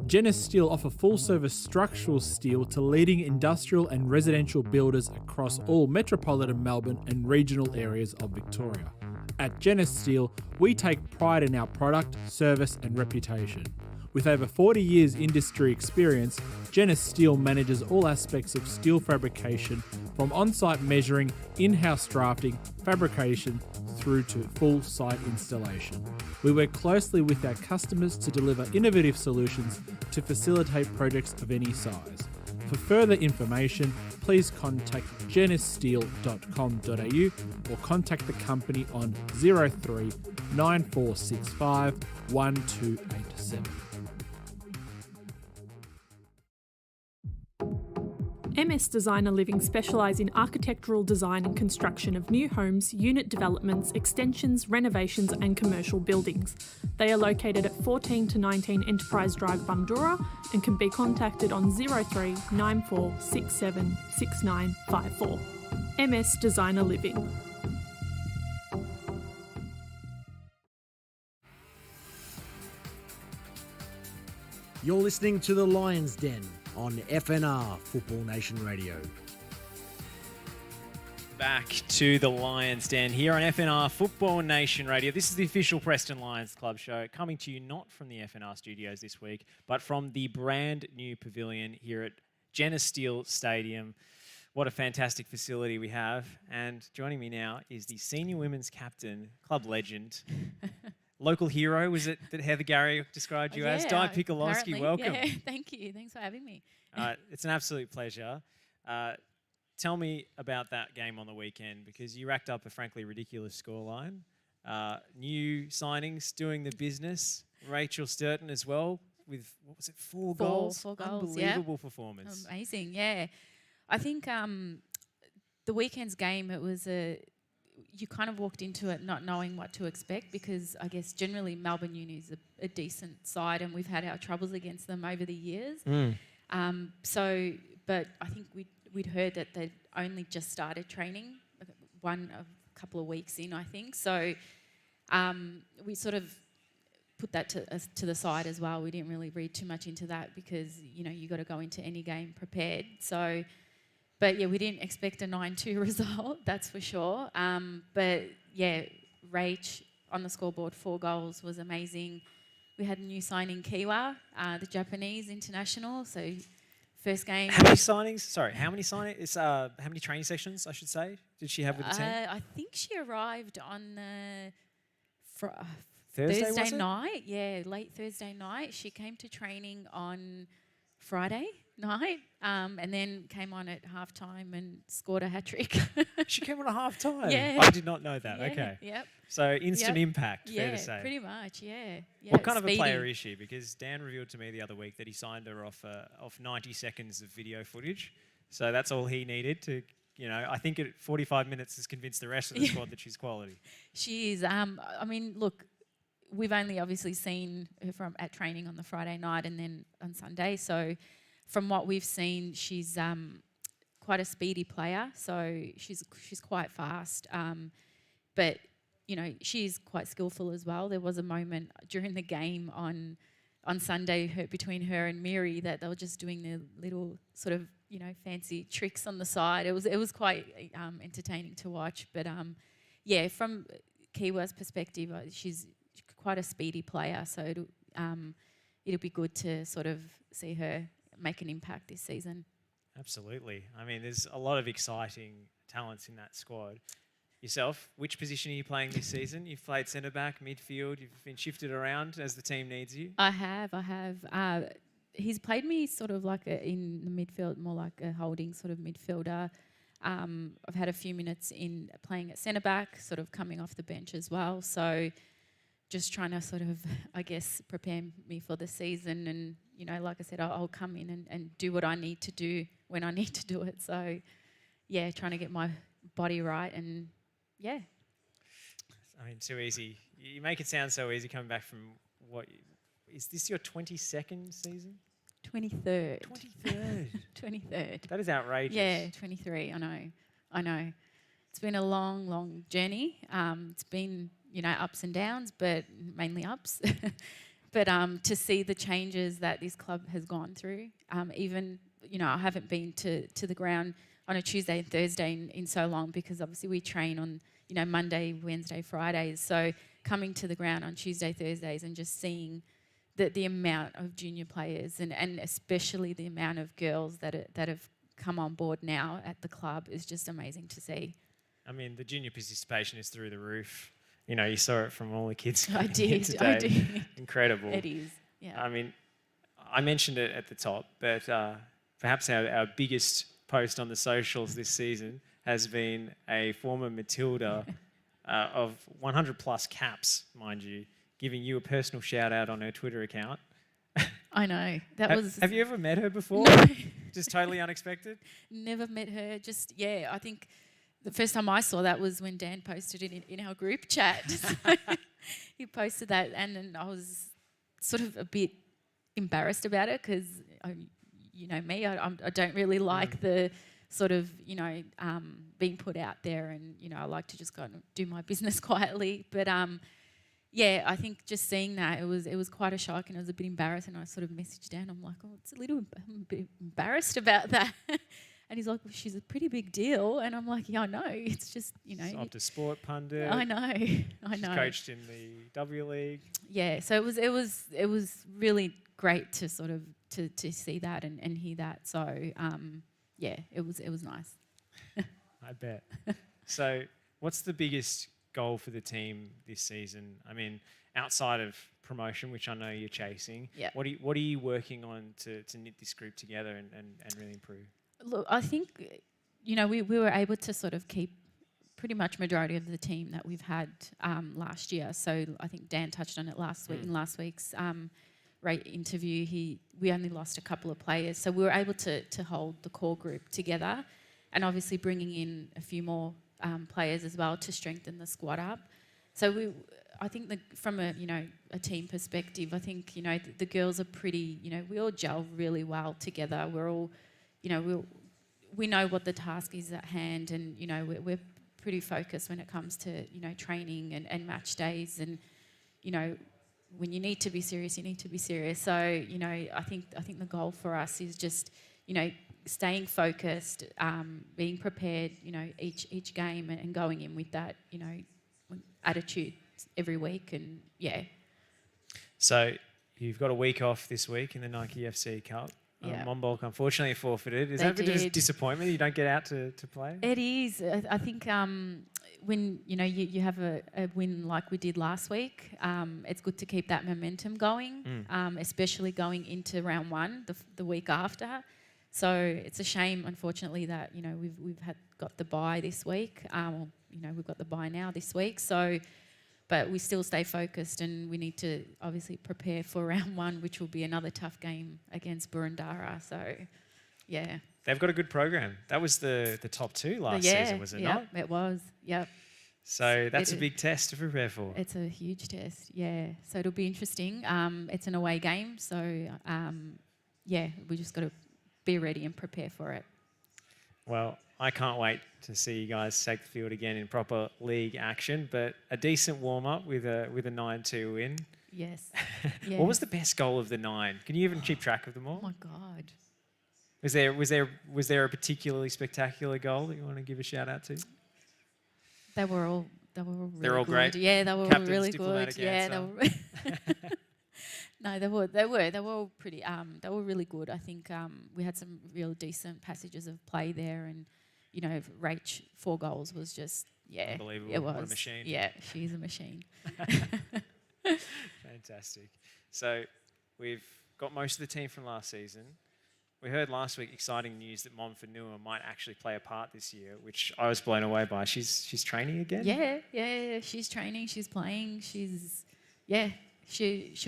Genesis Steel offer full-service structural steel to leading industrial and residential builders across all metropolitan Melbourne and regional areas of Victoria. At Genesis Steel, we take pride in our product, service and reputation. With over 40 years industry experience, Genesis Steel manages all aspects of steel fabrication, from on-site measuring, in-house drafting, fabrication, through to full site installation. We work closely with our customers to deliver innovative solutions to facilitate projects of any size. For further information, please contact genissteel.com.au or contact the company on 03 9465 1287. MS Designer Living specialise in architectural design and construction of new homes, unit developments, extensions, renovations and commercial buildings. They are located at 14 to 19 Enterprise Drive, Bundura, and can be contacted on 03 9467 6954. MS Designer Living. You're listening to The Lion's Den on FNR Football Nation Radio. Back to the Lions Den here on FNR Football Nation Radio. This is the official Preston Lions Club show, coming to you not from the FNR studios this week, but from the brand new pavilion here at Jenna Steele Stadium. What a fantastic facility we have. And joining me now is the senior women's captain, club legend, local hero, was it that Heather Gary described you as? Di Piculovski, welcome. Yeah, thank you. Thanks for having me. It's an absolute pleasure. Tell me about that game on the weekend, because you racked up a frankly ridiculous scoreline. New signings doing the business. Rachel Sturton as well with, what was it, four goals? Four goals, Unbelievable performance. Amazing, yeah. I think the weekend's game, it was you kind of walked into it not knowing what to expect, because I guess generally Melbourne Uni is a decent side and we've had our troubles against them over the years. But I think we'd heard that they'd only just started training, a couple of weeks in, I think. So we sort of put that to the side as well. We didn't really read too much into that because, you got to go into any game prepared. So, but yeah, we didn't expect a 9-2 result, that's for sure. But yeah, Rach on the scoreboard, 4 goals, was amazing. We had a new signing, Kiwa, the Japanese international. So first game. How many signings? Sorry, how many signings? How many training sessions, I should say, did she have with the team? I think she arrived on Thursday night. Yeah, late Thursday night. She came to training on Friday night, and then came on at halftime and scored a hat trick. She came on at halftime? Yeah. I did not know that. Yeah, okay. Yep. So instant impact, fair to say. Yeah, pretty much, yeah. What kind of a player is she? Because Dan revealed to me the other week that he signed her off 90 seconds of video footage. So that's all he needed to, I think at 45 minutes has convinced the rest of the squad that she's quality. She is. I mean, look, we've only obviously seen her at training on the Friday night and then on Sunday. So from what we've seen, she's quite a speedy player. So she's quite fast. But she's quite skillful as well. There was a moment during the game on Sunday between her and Miri that they were just doing their little sort of fancy tricks on the side. It was quite entertaining to watch. But from Kiwa's perspective, she's quite a speedy player. So it'll be good to sort of see her make an impact this season. Absolutely. I mean, there's a lot of exciting talents in that squad. Yourself, which position are you playing this season? You've played centre back, midfield. You've been shifted around as the team needs you. I have. He's played me sort of like in the midfield, more like a holding sort of midfielder. I've had a few minutes in playing at centre back, sort of coming off the bench as well. So just trying to sort of, I guess, prepare me for the season. And, like I said, I'll come in and do what I need to do when I need to do it. So, yeah, trying to get my body right and, yeah. I mean, too easy. You make it sound so easy coming back from what... Is this your 22nd season? 23rd. 23rd. 23rd. That is outrageous. Yeah, 23. I know. It's been a long, long journey. It's been, ups and downs, but mainly ups. But to see the changes that this club has gone through, even, I haven't been to the ground on a Tuesday and Thursday in so long, because obviously we train on, Monday, Wednesday, Fridays. So coming to the ground on Tuesday, Thursdays and just seeing the amount of junior players and especially the amount of girls that have come on board now at the club is just amazing to see. I mean, the junior participation is through the roof. You saw it from all the kids. I did. Incredible. It is, yeah. I mean, I mentioned it at the top, but perhaps our biggest post on the socials this season has been a former Matilda of 100 plus caps, mind you, giving you a personal shout out on her Twitter account. I know. Have you ever met her before? Just totally unexpected? Never met her. Just, I think the first time I saw that was when Dan posted it in our group chat. He posted that and then I was sort of a bit embarrassed about it because, you know me, I don't really like the sort of, being put out there and, I like to just go and do my business quietly. But, yeah, I think just seeing that, it was quite a shock, and I was a bit embarrassed, and I sort of messaged Dan. I'm like, oh, I'm a bit embarrassed about that. And he's like, well, she's a pretty big deal. And I'm like, yeah, I know. It's just, Opta Sport pundit. I know. She's coached in the W League. Yeah, so it was really great to sort of to see that and hear that. So yeah, it was nice. I bet. So, what's the biggest goal for the team this season? I mean, outside of promotion, which I know you're chasing, what are you working on to knit this group together and really improve? Look, I think, we were able to sort of keep pretty much majority of the team that we've had last year. So I think Dan touched on it last week in last week's interview. We only lost a couple of players, so we were able to hold the core group together, and obviously bringing in a few more players as well to strengthen the squad up. So I think from a team perspective, I think the girls are pretty. We all gel really well together. We're all, we know what the task is at hand, and we're pretty focused when it comes to training and match days, and when you need to be serious, you need to be serious. So I think the goal for us is just staying focused, being prepared, each game, and going in with that attitude every week, and yeah. So you've got a week off this week in the Nike FC Cup. Monbulk unfortunately forfeited. Is that a bit of disappointment you don't get out to play? It is. I think when you have a win like we did last week, it's good to keep that momentum going, especially going into round one the week after. So it's a shame, unfortunately, that we've got the bye this week. We've got the bye now this week. So. But we still stay focused, and we need to obviously prepare for round one, which will be another tough game against Burundara. So, yeah. They've got a good program. That was the top two last season, was it not? Yeah, it was. Yep. So that's a big test to prepare for. It's a huge test, yeah. So it'll be interesting. It's an away game, so we just got to be ready and prepare for it. Well, I can't wait to see you guys take the field again in proper league action, but a decent warm-up with a 9-2 win. Yes. What was the best goal of the 9? Can you even keep track of them all? Oh, my God. Was there a particularly spectacular goal that you want to give a shout-out to? They were all really They're all good. great? Yeah, they were all really good. Yeah, they were... No, they were all pretty. They were really good. I think we had some real decent passages of play there, and Rach 4 goals was just unbelievable. It was what a machine. Yeah, she's a machine. Fantastic. So we've got most of the team from last season. We heard last week exciting news that Monfanua might actually play a part this year, which I was blown away by. She's training again. Yeah. She's training. She's playing. She'll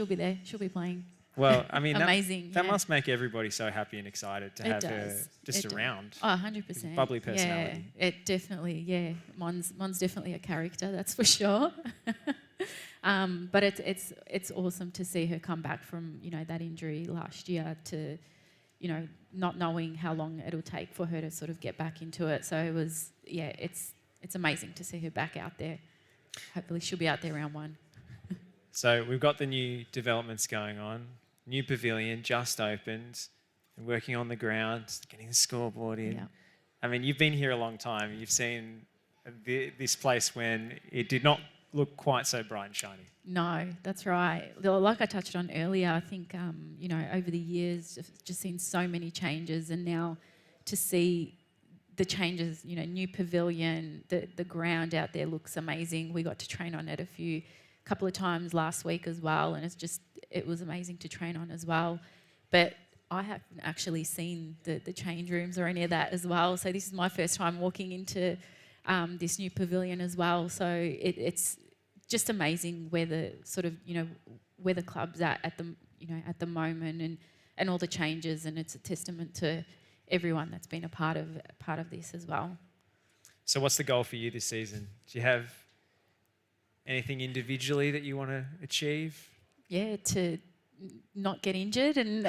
be there. She'll be playing. Well, I mean, amazing. That must make everybody so happy and excited to have her just around. Oh, 100%. Bubbly personality. Yeah, it definitely. Mon's definitely a character, that's for sure. But it's awesome to see her come back from that injury last year to not knowing how long it'll take for her to sort of get back into it. So it was it's amazing to see her back out there. Hopefully she'll be out there round one. So we've got the new developments going on. New pavilion just opened. And working on the ground, getting the scoreboard in. Yep. I mean, you've been here a long time. You've seen this place when it did not look quite so bright and shiny. No, that's right. Like I touched on earlier, I think, over the years, I've just seen so many changes, and now to see the changes, new pavilion, the ground out there looks amazing. We got to train on it a couple of times last week as well, and it was amazing to train on as well. But I haven't actually seen the change rooms or any of that as well. So this is my first time walking into this new pavilion as well. So it's just amazing where the sort of where the club's at the moment, and all the changes, and it's a testament to everyone that's been a part of this as well. So what's the goal for you this season? Do you have anything individually that you want to achieve? Yeah, to not get injured and.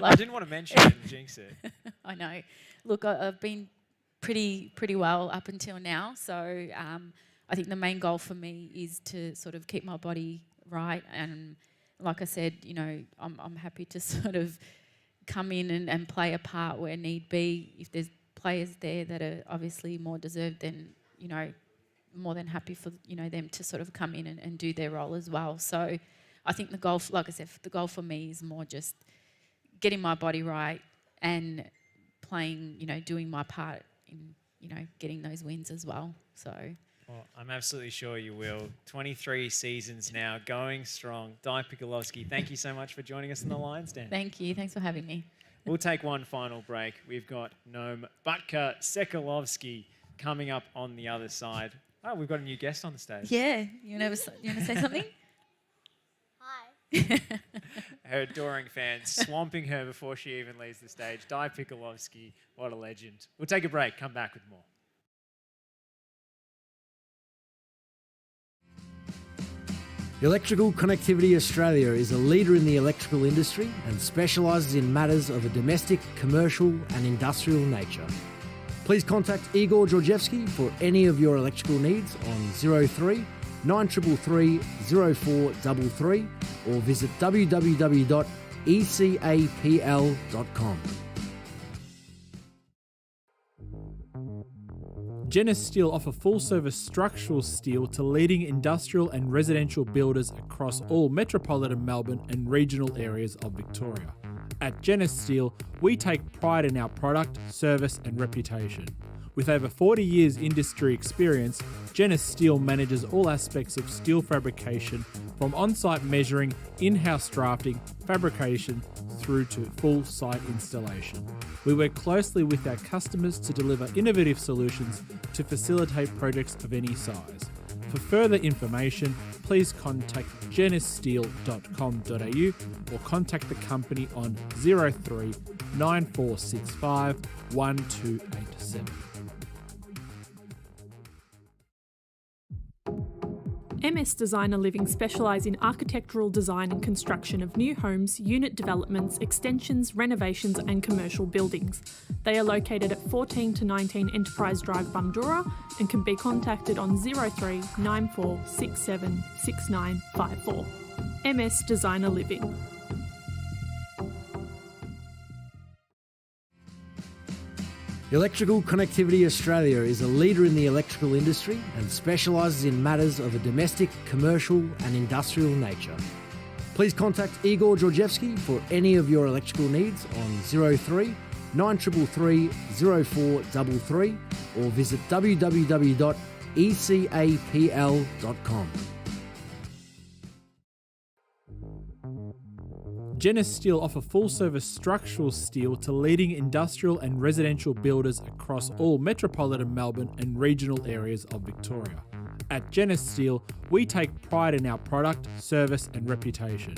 I didn't want to mention it and jinx it. I know. Look, I've been pretty well up until now, so I think the main goal for me is to sort of keep my body right. And like I said, you know, I'm happy to sort of come in and play a part where need be. If there's players there that are obviously more deserved, then, you know, more than happy for, you know, them to sort of come in and do their role as well. So I think the goal, like I said, the goal for me is more just getting my body right and playing, you know, doing my part in, you know, getting those wins as well. So. Well, I'm absolutely sure you will. 23 seasons now, going strong. Di Piculovski, thank you so much for joining us in the Lions Den. Thank you. Thanks for having me. We'll take one final break. We've got Naum Sekulovski coming up on the other side. Oh, we've got a new guest on the stage. Yeah. You want to say something? Hi. Her adoring fans swamping her before she even leaves the stage. Di Piculovski, what a legend. We'll take a break, come back with more. Electrical Connectivity Australia is a leader in the electrical industry and specialises in matters of a domestic, commercial and industrial nature. Please contact Igor Georgievsky for any of your electrical needs on 03 933 0433 or visit www.ecapl.com. Genesis Steel offer full-service structural steel to leading industrial and residential builders across all metropolitan Melbourne and regional areas of Victoria. At Genesis Steel, we take pride in our product, service and reputation. With over 40 years industry experience, Genesis Steel manages all aspects of steel fabrication from on-site measuring, in-house drafting, fabrication, through to full site installation. We work closely with our customers to deliver innovative solutions to facilitate projects of any size. For further information, please contact genessteel.com.au or contact the company on 03 9465 1287. MS Designer Living specialise in architectural design and construction of new homes, unit developments, extensions, renovations and commercial buildings. They are located at 14 to 19 Enterprise Drive, Bundoora, and can be contacted on 03 9467 6954. MS Designer Living. Electrical Connectivity Australia is a leader in the electrical industry and specialises in matters of a domestic, commercial and industrial nature. Please contact Igor Georgievsky for any of your electrical needs on 03 933 0433 or visit www.ecapl.com. Genesis Steel offer full-service structural steel to leading industrial and residential builders across all metropolitan Melbourne and regional areas of Victoria. At Genesis Steel, we take pride in our product, service and reputation.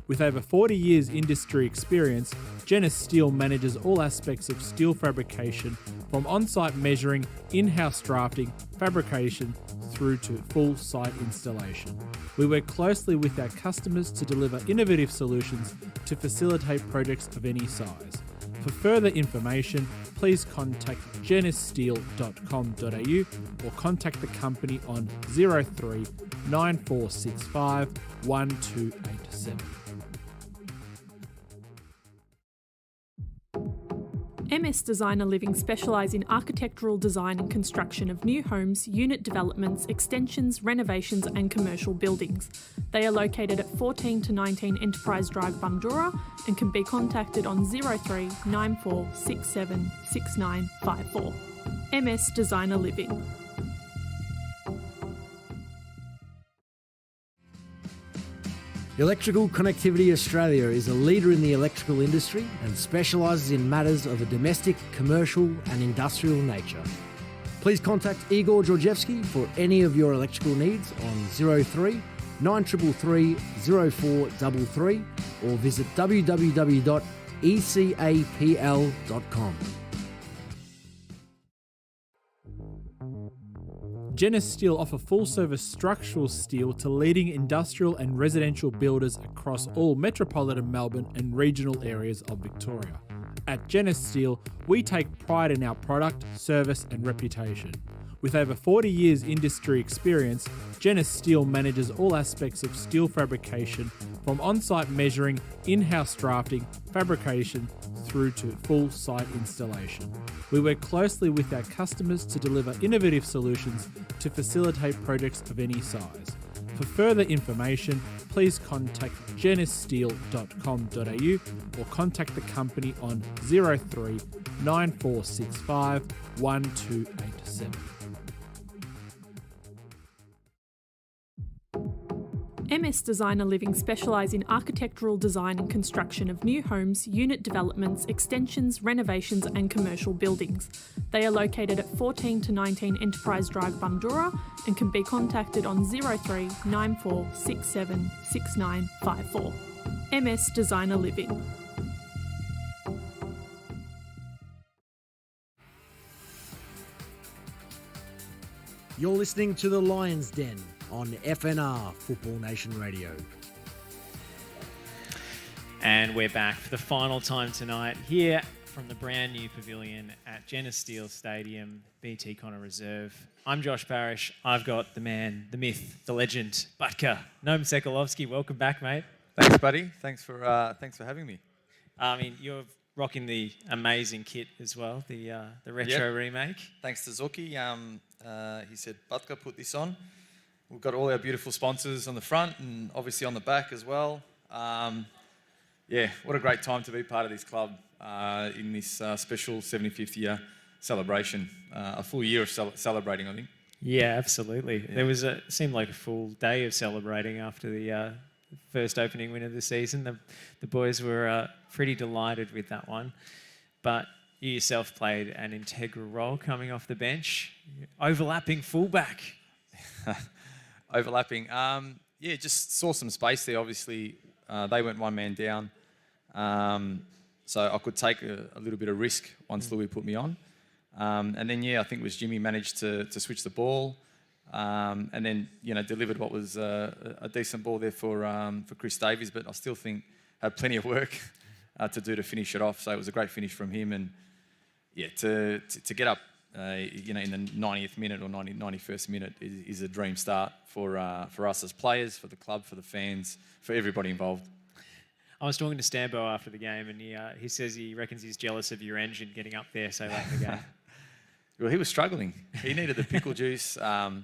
With over 40 years industry experience, Genesis Steel manages all aspects of steel fabrication from on-site measuring, in-house drafting, fabrication, through to full site installation. We work closely with our customers to deliver innovative solutions to facilitate projects of any size. For further information, please contact genessteel.com.au or contact the company on 03 9465 1287. MS Designer Living specialise in architectural design and construction of new homes, unit developments, extensions, renovations and commercial buildings. They are located at 14 to 19 Enterprise Drive, Bundoora, and can be contacted on 03 9467 6954. MS Designer Living. Electrical Connectivity Australia is a leader in the electrical industry and specialises in matters of a domestic, commercial and industrial nature. Please contact Igor Georgievsky for any of your electrical needs on 03 933 0433 or visit www.ecapl.com. Genesis Steel offer full-service structural steel to leading industrial and residential builders across all metropolitan Melbourne and regional areas of Victoria. At Genesis Steel, we take pride in our product, service and reputation. With over 40 years industry experience, Genis Steel manages all aspects of steel fabrication, from on-site measuring, in-house drafting, fabrication, through to full site installation. We work closely with our customers to deliver innovative solutions to facilitate projects of any size. For further information, please contact genissteel.com.au or contact the company on 03 9465 1287. MS Designer Living specialise in architectural design and construction of new homes, unit developments, extensions, renovations and commercial buildings. They are located at 14 to 19 Enterprise Drive, Bundoora, and can be contacted on 03 9467 6954. MS Designer Living. You're listening to The Lion's Den on FNR Football Nation Radio. And we're back for the final time tonight here from the brand new pavilion at Genis Steel Stadium, BT Connor Reserve. I'm Josh Parrish. I've got the man, the myth, the legend, Butka, Naum Sekulovski. Welcome back, mate. Thanks, buddy. Thanks for having me. I mean, you're rocking the amazing kit as well, the retro remake. Thanks to Zuki. He said, Butka, put this on. We've got all our beautiful sponsors on the front and obviously on the back as well. Yeah, what a great time to be part of this club in this special 75th year celebration. A full year of celebrating, I think. Yeah, absolutely. Yeah. There seemed like a full day of celebrating after the first opening win of the season. The boys were pretty delighted with that one. But you yourself played an integral role coming off the bench, overlapping fullback. Overlapping. Yeah, just saw some space there. Obviously, they went one man down. So I could take a little bit of risk once Louis put me on. And then, I think it was Jimmy managed to switch the ball. And then, delivered what was a decent ball there for Chris Davies. But I still think had plenty of work to do to finish it off. So it was a great finish from him. And, to get up, in the 90th minute or 91st minute is a dream start for us as players, for the club, for the fans, for everybody involved. I was talking to Stambo after the game, and he says he reckons he's jealous of your engine getting up there so late in the game. Well, he was struggling. He needed the pickle juice. A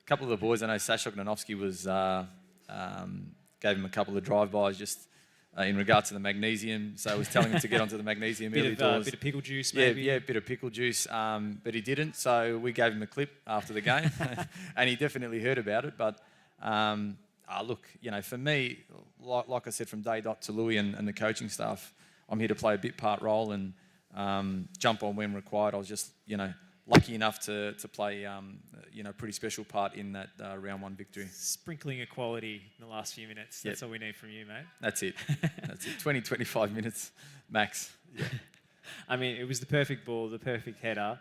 couple of the boys, I know Sasha Gnanovsky gave him a couple of drive-bys just in regard to the magnesium. So I was telling him to get onto the magnesium early doors. Bit of pickle juice, maybe? Yeah, a bit of pickle juice, but he didn't. So we gave him a clip after the game, and he definitely heard about it. But look, for me, like I said, from day dot to Louis and the coaching staff, I'm here to play a bit part role and jump on when required. I was just, lucky enough to play, a pretty special part in that round one victory. Sprinkling of quality in the last few minutes. That's all we need from you, mate. That's it. 20, 25 minutes max. Yeah. I mean, it was the perfect ball, the perfect header.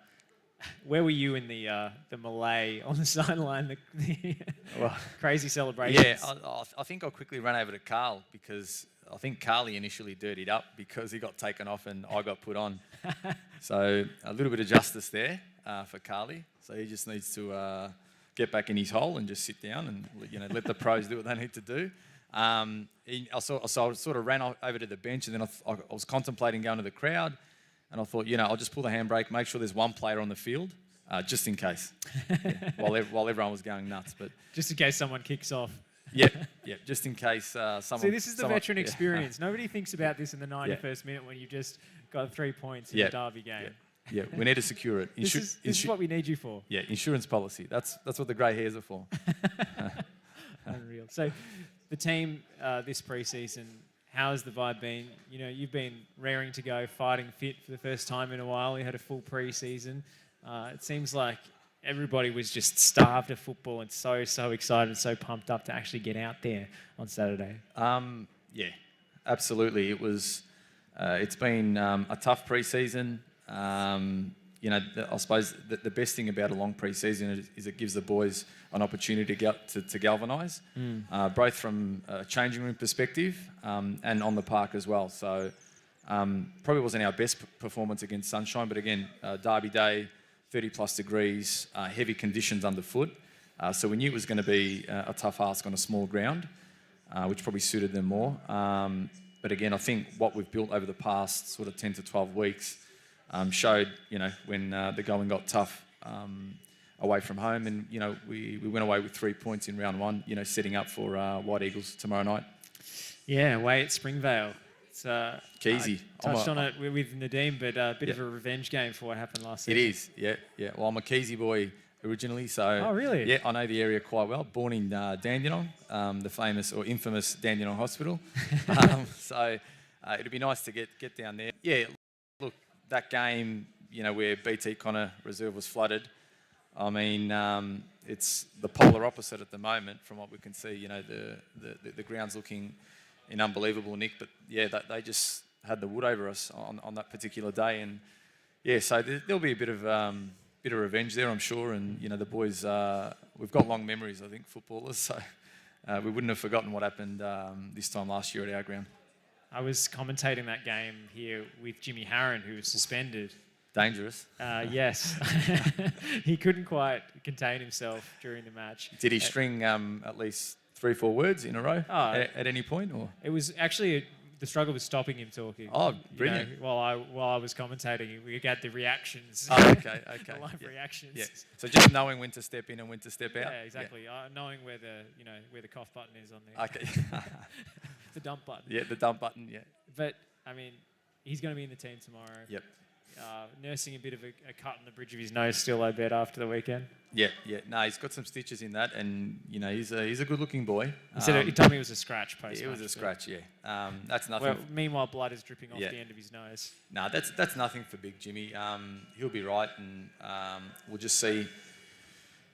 Where were you in the melee on the sideline, the crazy celebrations? Yeah, I think I quickly ran over to Carl because I think Carly initially dirtied up because he got taken off and I got put on. So a little bit of justice there for Carly. So he just needs to get back in his hole and just sit down and let the pros do what they need to do. I sort of ran over to the bench and then I was contemplating going to the crowd. And I thought, I'll just pull the handbrake, make sure there's one player on the field, just in case, while everyone was going nuts. But just in case someone kicks off. Yeah, just in case someone... See, this is the veteran experience. Nobody thinks about this in the 91st minute when you've just got 3 points in a derby game. Yeah, we need to secure it. This is what we need you for. Yeah, insurance policy. That's what the grey hairs are for. Unreal. So the team this pre-season... How has the vibe been? You've been raring to go, fighting fit for the first time in a while. You had a full pre-season. It seems like everybody was just starved of football and so excited and so pumped up to actually get out there on Saturday. Yeah, absolutely. It was. It's been a tough pre-season. I suppose the best thing about a long pre-season is it gives the boys an opportunity to galvanise, both from a changing room perspective and on the park as well. So probably wasn't our best performance against Sunshine, but again, Derby Day, 30 plus degrees, heavy conditions underfoot. So we knew it was going to be a tough ask on a small ground, which probably suited them more. But again, I think what we've built over the past sort of 10 to 12 weeks showed, when the going got tough away from home, and we went away with 3 points in round one. Setting up for White Eagles tomorrow night. Yeah, away at Springvale. It's Keezy. Touched on it with Nedim, but a bit of a revenge game for what happened last season. It is, yeah. Well, I'm a Keezy boy originally, so... Oh, really? Yeah, I know the area quite well. Born in Dandenong, the famous or infamous Dandenong Hospital. So it'd be nice to get down there. Yeah, look, that game, where BT Connor Reserve was flooded, I mean, it's the polar opposite at the moment from what we can see. The ground's looking in unbelievable nick, but yeah, they just had the wood over us on that particular day, and yeah, so there'll be a bit of revenge there, I'm sure, and the boys, we've got long memories, I think, footballers, so we wouldn't have forgotten what happened this time last year at our ground. I was commentating that game here with Jimmy Harron, who was suspended. Dangerous. Yes. He couldn't quite contain himself during the match. Did he string at least 3-4 words in a row at any point? Or? It was actually the struggle was stopping him talking. Oh, brilliant. While I was commentating, we got the reactions. Oh, okay. The live reactions. Yeah. So just knowing when to step in and when to step out? Yeah, exactly. Knowing where the cough button is on there. Okay. The dump button. Yeah, the dump button, yeah. But, I mean, he's going to be in the team tomorrow. Yep. Nursing a bit of a cut on the bridge of his nose still, I bet, after the weekend. Yeah. No, he's got some stitches in that, and he's a good-looking boy. He told me it was a scratch post. It was a scratch, yeah. That's nothing. Well, meanwhile, blood is dripping off the end of his nose. No, that's nothing for big Jimmy. He'll be right, and we'll just see.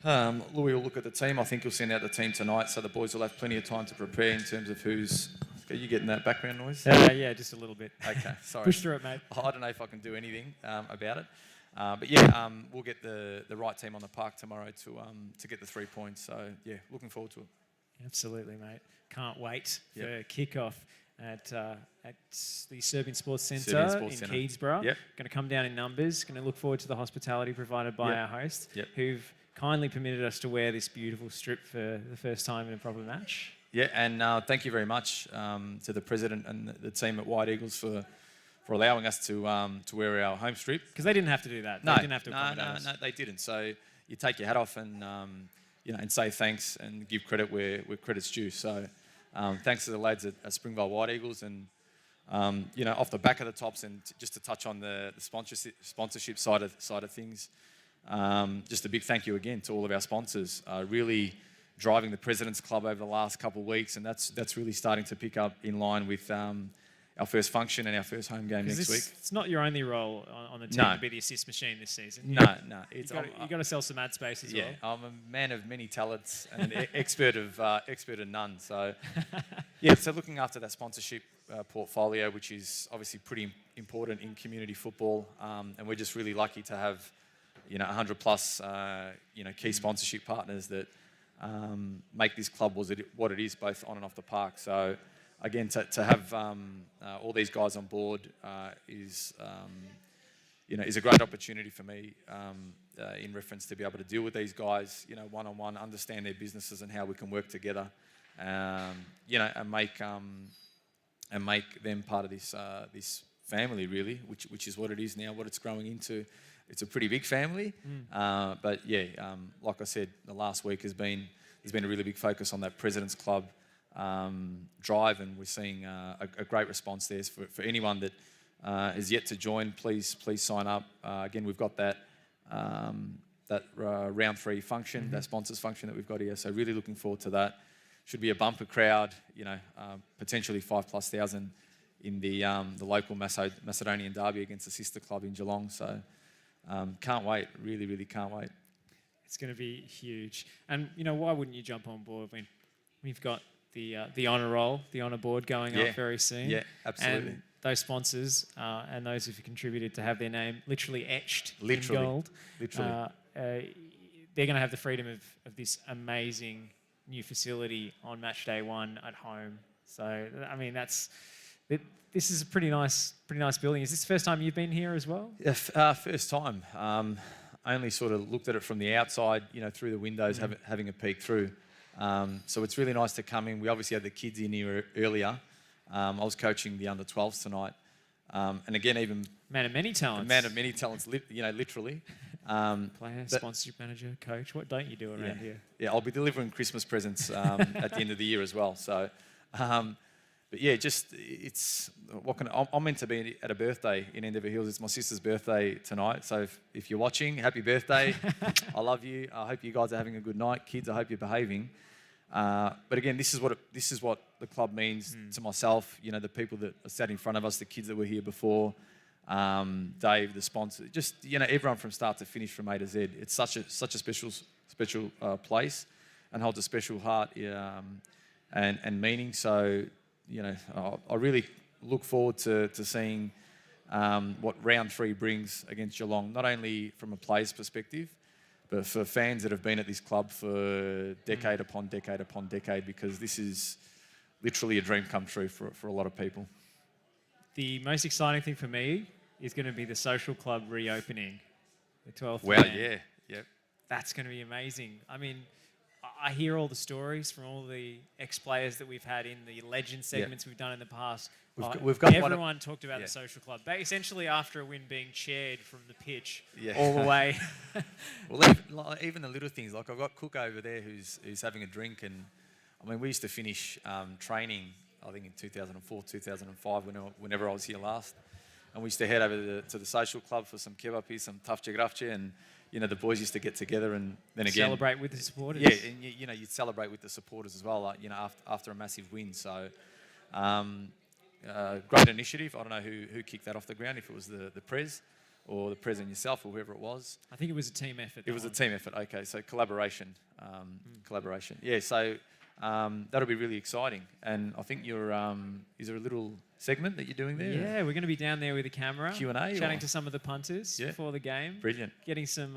Louis will look at the team. I think he'll send out the team tonight, so the boys will have plenty of time to prepare in terms of who's. Are you getting that background noise? Yeah, just a little bit. Okay, sorry. Push through it, mate. I don't know if I can do anything about it. But yeah, we'll get the right team on the park tomorrow to get the 3 points. So yeah, looking forward to it. Absolutely, mate. Can't wait for kickoff at the Serbian Sports Centre in Keysborough. Yep. Going to come down in numbers. Going to look forward to the hospitality provided by our host, who've kindly permitted us to wear this beautiful strip for the first time in a proper match. Yeah, and thank you very much to the president and the team at White Eagles for allowing us to wear our home strip. Because they didn't have to do that. They didn't have to accommodate us. No, they didn't. So you take your hat off and and say thanks and give credit where credit's due. So thanks to the lads at Springvale White Eagles, and off the back of the tops, and just to touch on the sponsorship side of things, just a big thank you again to all of our sponsors. Really driving the President's Club over the last couple of weeks, and that's really starting to pick up in line with our first function and our first home game next week. It's not your only role on the team to be the assist machine this season. No. You've got to sell some ad space as well. Yeah, I'm a man of many talents and an expert of none. So, yeah, so looking after that sponsorship portfolio, which is obviously pretty important in community football, and we're just really lucky to have 100 plus key sponsorship partners that make this club what it is, both on and off the park. So again, to have all these guys on board is a great opportunity for me in reference to be able to deal with these guys, one-on-one, understand their businesses and how we can work together, and make them part of this family, really, which is what it is now, what it's growing into. It's a pretty big family, but yeah, like I said, the last week there's been a really big focus on that President's Club drive, and we're seeing a great response there. For anyone that is yet to join, please sign up. Again, we've got that round 3 function, that sponsors function that we've got here. So really looking forward to that. Should be a bumper crowd, potentially 5,000+ in the local Macedonian derby against the sister club in Geelong. So can't wait, really can't wait. It's going to be huge. And, why wouldn't you jump on board when we've got the honour roll, the honour board going up very soon? Yeah, absolutely. And those sponsors and those who've contributed to have their name literally etched in gold. Literally. They're going to have the freedom of this amazing new facility on match day 1 at home. So, I mean, this is a pretty nice building. Is this the first time you've been here as well? Yeah, first time. only sort of looked at it from the outside, through the windows, having a peek through. So it's really nice to come in. We obviously had the kids in here earlier. I was coaching the under-12s tonight. And again, even... Man of many talents. Man of many talents, literally. Player, sponsorship manager, coach. What don't you do around here? Yeah, I'll be delivering Christmas presents at the end of the year as well. So, but yeah, I'm meant to be at a birthday in Endeavour Hills. It's my sister's birthday tonight. So if you're watching, happy birthday. I love you. I hope you guys are having a good night. Kids, I hope you're behaving. But again, this is what the club means to myself. The people that are sat in front of us, the kids that were here before, Dave, the sponsor, just everyone from start to finish, from A to Z. It's such a special place, and holds a special heart and meaning. So I really look forward to seeing what round 3 brings against Geelong, not only from a player's perspective, but for fans that have been at this club for decade upon decade upon decade, because this is literally a dream come true for a lot of people. The most exciting thing for me is going to be the social club reopening, the 12th. Well, yeah. That's going to be amazing. I mean, I hear all the stories from all the ex-players that we've had in the legend segments we've done in the past. We've got everyone talked about the social club. Essentially, after a win, being chaired from the pitch all the way. Well, even the little things, like I've got Cook over there who's having a drink, and I mean, we used to finish training, I think in 2004, 2005, whenever I was here last, and we used to head over to the social club for some kebapi, some tafche grafche, and the boys used to get together, and then again celebrate with the supporters. Yeah, and you'd celebrate with the supporters as well, like, after a massive win. So. Great initiative. I don't know who kicked that off the ground, if it was the Prez or the Prez and yourself or whoever it was. I think it was a team effort. It was a team effort, okay. So collaboration. Collaboration. Yeah, so that'll be really exciting. And I think is there a little segment that you're doing there? Yeah, we're going to be down there with a camera. Q&A? Chatting to some of the punters before the game. Brilliant. Getting some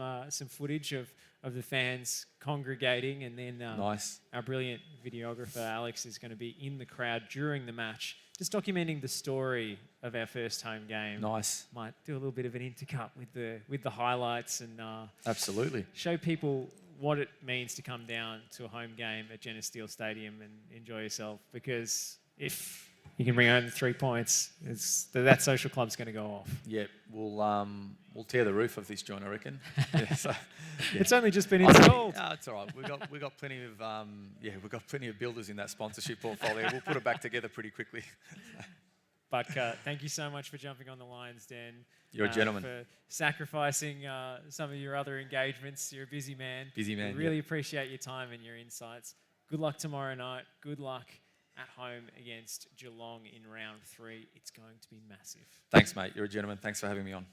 footage of the fans congregating, and then nice. Our brilliant videographer, Alex, is going to be in the crowd during the match, just documenting the story of our first home game. Nice. Might do a little bit of an intercut with the highlights, and absolutely show people what it means to come down to a home game at Genesis Steel Stadium and enjoy yourself. Because if you can bring home the 3 points, that social club's going to go off. Yeah, we'll tear the roof of this joint, I reckon. It's only just been installed. No, it's all right. We've got plenty of builders in that sponsorship portfolio. We'll put it back together pretty quickly. But thank you so much for jumping on the Lions Den. You're a gentleman. For sacrificing some of your other engagements. You're a busy man. Busy man. We really appreciate your time and your insights. Good luck tomorrow night. Good luck at home against Geelong in round 3. It's going to be massive. Thanks, mate. You're a gentleman. Thanks for having me on.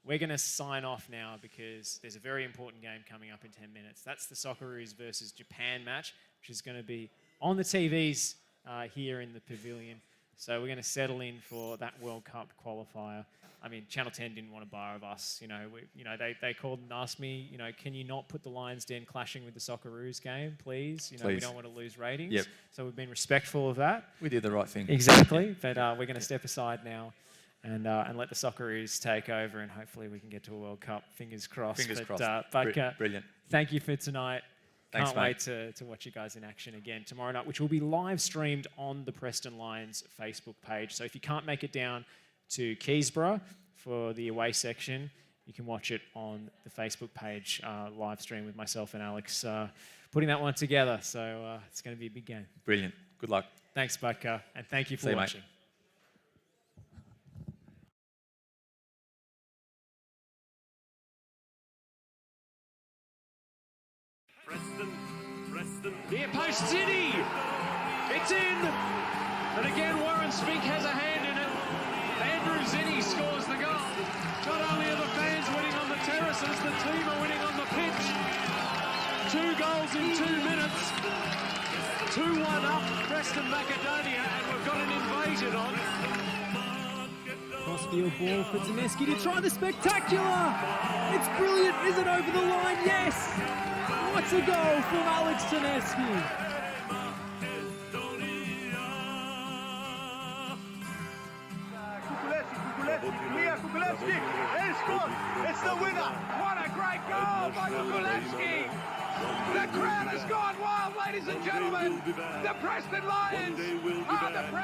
We're going to sign off now because there's a very important game coming up in 10 minutes. That's the Socceroos versus Japan match, which is going to be on the TVs here in the pavilion. So we're going to settle in for that World Cup qualifier. I mean, Channel 10 didn't want a bar of us. They called and asked me, can you not put the Lions Den clashing with the Socceroos game, please? Please. We don't want to lose ratings. Yep. So we've been respectful of that. We did the right thing. Exactly. But we're going to step aside now and let the Socceroos take over, and hopefully we can get to a World Cup. Fingers crossed. Fingers crossed. Brilliant. Thank you for tonight. Thanks, Can't wait to watch you guys in action again tomorrow night, which will be live streamed on the Preston Lions Facebook page. So if you can't make it down to Keysborough for the away section, you can watch it on the Facebook page, live stream with myself and Alex putting that one together. So it's going to be a big game. Brilliant. Good luck. Thanks, Butker, and thank you for watching. Mate. Preston, near post City. It's in. And again, Warren Spink has a hand in it. Andrew Zinni scores the goal. Not only are the fans winning on the terraces, the team are winning on the pitch. 2 goals in 2 minutes. 2-1 up, Preston Macedonia, and we've got an invasion on. Crossfield ball for Zaneski to try the spectacular. It's brilliant. Is it over the line? Yes. What's a goal from Alex Zaneski? Piculovski, Piculovski, he scores! It's the winner! What a great goal by Piculovski. The crowd has gone wild, ladies and gentlemen. The Preston Lions are the Premier